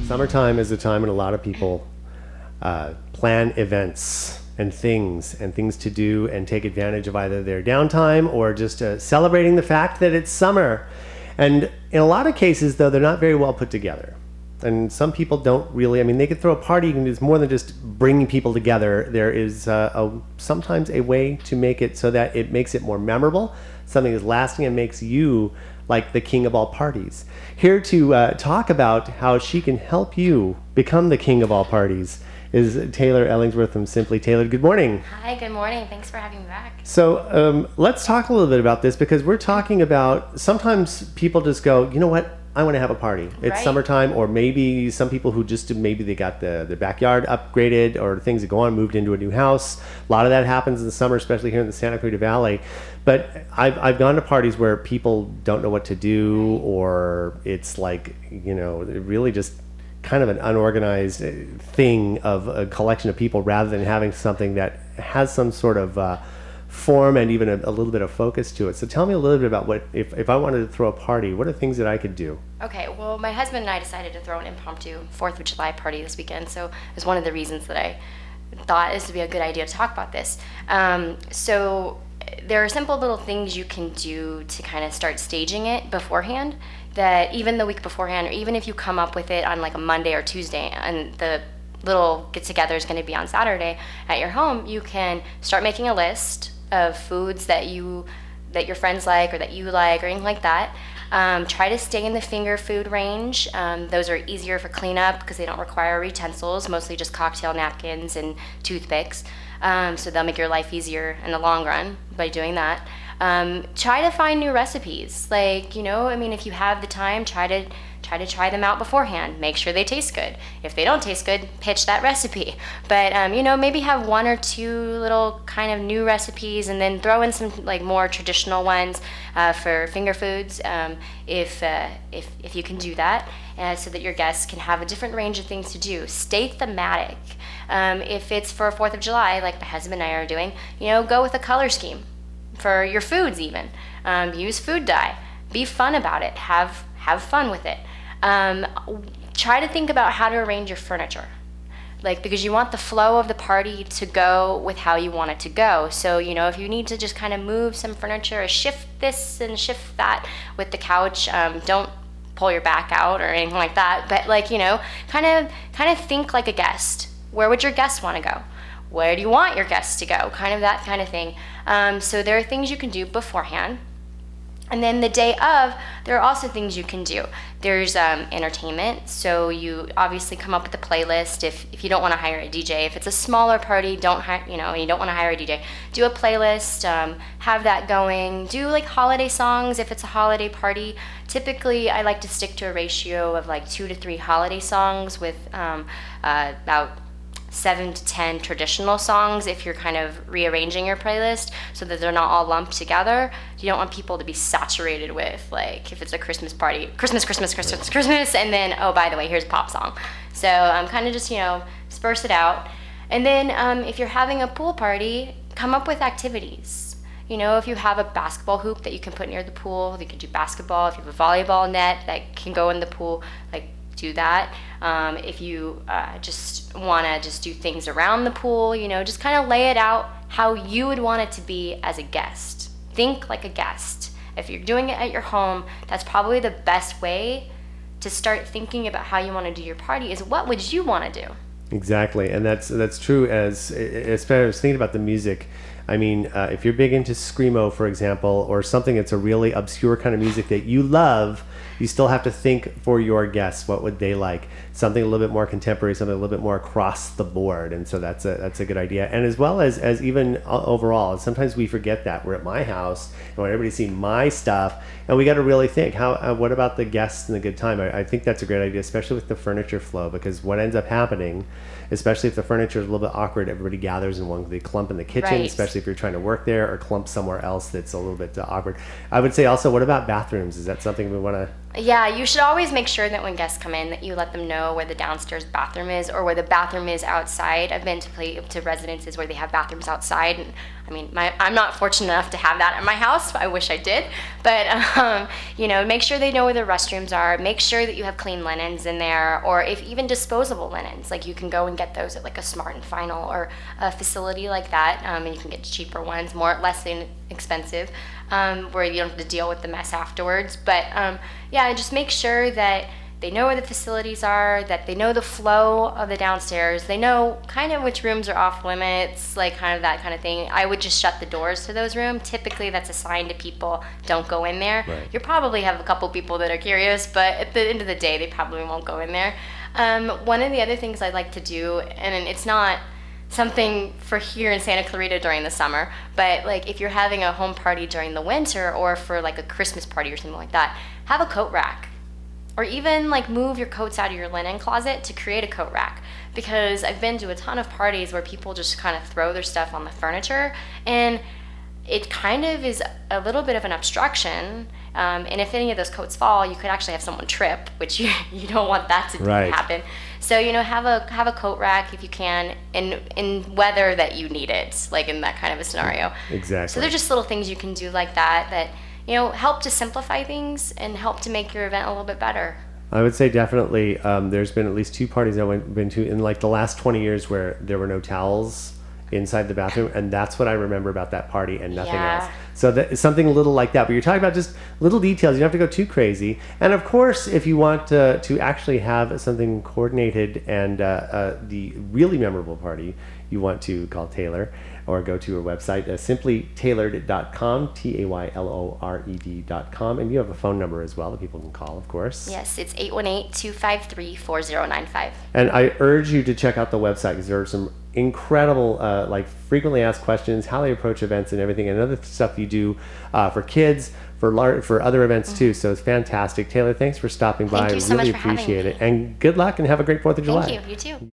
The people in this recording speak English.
Summertime is a time when a lot of people plan events and things to do and take advantage of either their downtime or just celebrating the fact that it's summer. And in a lot of cases, though, they're not very well put together. And some people don't really, I mean, they could throw a party and it's more than just bringing people together. There is sometimes a way to make it so that it makes it more memorable, something that's lasting and makes you like the king of all parties. Here to talk about how she can help you become the king of all parties is Taylor Ellingsworth from Simply Taylor. Good morning. Hi, good morning. Thanks for having me back. So let's talk a little bit about this, because we're talking about, sometimes people just go, you know what, I want to have a party. It's Right. summertime, or maybe some people who just, maybe they got the backyard upgraded or things that go on, moved into a new house. A lot of that happens in the summer, especially here in the Santa Clarita Valley. But I've gone to parties where people don't know what to do, or it's like, you know, really just kind of an unorganized thing of a collection of people, rather than having something that has some sort of form and even a little bit of focus to it. So tell me a little bit about what, if I wanted to throw a party, what are things that I could do? Okay, well, my husband and I decided to throw an impromptu 4th of July party this weekend, so it was one of the reasons that I thought this would be a good idea to talk about this. So there are simple little things you can do to kind of start staging it beforehand, that even the week beforehand, or even if you come up with it on like a Monday or Tuesday, and the little get-together is going to be on Saturday at your home, you can start making a list of foods that your friends like, or that you like, or anything like that. Try to stay in the finger food range. Those are easier for cleanup because they don't require utensils, mostly just cocktail napkins and toothpicks. So they'll make your life easier in the long run by doing that. Try to find new recipes. Like, you know, I mean, if you have the time, try to try them out beforehand. Make sure they taste good. If they don't taste good, pitch that recipe. But you know, maybe have one or two little kind of new recipes, and then throw in some like more traditional ones for finger foods, if you can do that, so that your guests can have a different range of things to do. Stay thematic. If it's for 4th of July, like my husband and I are doing, you know, go with a color scheme for your foods even. Use food dye. Be fun about it. Have fun with it. Try to think about how to arrange your furniture. Like, because you want the flow of the party to go with how you want it to go. So, you know, if you need to just kind of move some furniture, or shift this and shift that with the couch, don't pull your back out or anything like that. But like, you know, kind of think like a guest. Where would your guests want to go? Where do you want your guests to go? Kind of that kind of thing. So there are things you can do beforehand. And then the day of, there are also things you can do. There's entertainment, so you obviously come up with a playlist. If you don't want to hire a DJ, if it's a smaller party, you don't want to hire a DJ, do a playlist, have that going. Do like holiday songs if it's a holiday party. Typically, I like to stick to a ratio of like 2 to 3 holiday songs with about 7 to 10 traditional songs if you're kind of rearranging your playlist so that they're not all lumped together. You don't want people to be saturated with, like, if it's a Christmas party, Christmas, and then, oh, by the way, here's a pop song. So kind of just, you know, disperse it out. And then if you're having a pool party, come up with activities. You know, if you have a basketball hoop that you can put near the pool, you can do basketball. If you have a volleyball net that can go in the pool, like, do that. If you just want to just do things around the pool, you know, just kind of lay it out how you would want it to be as a guest. Think like a guest. If you're doing it at your home, that's probably the best way to start thinking about how you want to do your party, is what would you want to do? Exactly, and that's true. As I was thinking about the music, I mean, if you're big into screamo, for example, or something that's a really obscure kind of music that you love, you still have to think for your guests, what would they like? Something a little bit more contemporary, something a little bit more across the board, and so that's a good idea. And as well as even overall, sometimes we forget that we're at my house and want everybody to see my stuff, and we got to really think, what about the guests and the good time? I think that's a great idea, especially with the furniture flow, because what ends up happening, especially if the furniture is a little bit awkward, everybody gathers in one, they clump in the kitchen, Right. especially if you're trying to work there, or clump somewhere else that's a little bit awkward. I would say also, what about bathrooms? Is that something we want to Yeah, you should always make sure that when guests come in that you let them know where the downstairs bathroom is or where the bathroom is outside. I've been to residences where they have bathrooms outside, and I mean, I'm not fortunate enough to have that at my house. I wish I did, but make sure they know where the restrooms are. Make sure that you have clean linens in there, or if even disposable linens, like you can go and get those at like a Smart and Final or a facility like that, and you can get cheaper ones, less expensive, where you don't have to deal with the mess afterwards. But just make sure that they know where the facilities are, that they know the flow of the downstairs, they know kind of which rooms are off limits, like kind of that kind of thing. I would just shut the doors to those rooms. Typically that's a sign to people, don't go in there. Right. You probably have a couple people that are curious, but at the end of the day, they probably won't go in there. One of the other things I like to do, and it's not something for here in Santa Clarita during the summer, but like if you're having a home party during the winter or for like a Christmas party or something like that, have a coat rack. Or even like move your coats out of your linen closet to create a coat rack. Because I've been to a ton of parties where people just kind of throw their stuff on the furniture, and it kind of is a little bit of an obstruction. And if any of those coats fall, you could actually have someone trip, which you don't want that to Right. happen. So have a coat rack if you can, in weather that you need it, like in that kind of a scenario. Exactly. So they're just little things you can do like that help to simplify things and help to make your event a little bit better. I would say definitely there's been at least 2 parties I've been to in like the last 20 years where there were no towels inside the bathroom, and that's what I remember about that party and nothing Yeah. else. So that is something a little like that, but you're talking about just little details. You don't have to go too crazy. And of course, if you want to actually have something coordinated and the really memorable party, you want to call Taylor or go to her website, simplytailored.com, TAYLORED.com. And you have a phone number as well that people can call, of course. Yes, it's 818-253-4095. And I urge you to check out the website because there are some incredible, frequently asked questions, how they approach events and everything, and other stuff you do for kids, for other events too. So it's fantastic. Taylor, thanks for stopping by. Thank you so I really much for having appreciate me. it. And good luck and have a great 4th of July. Thank you. You too.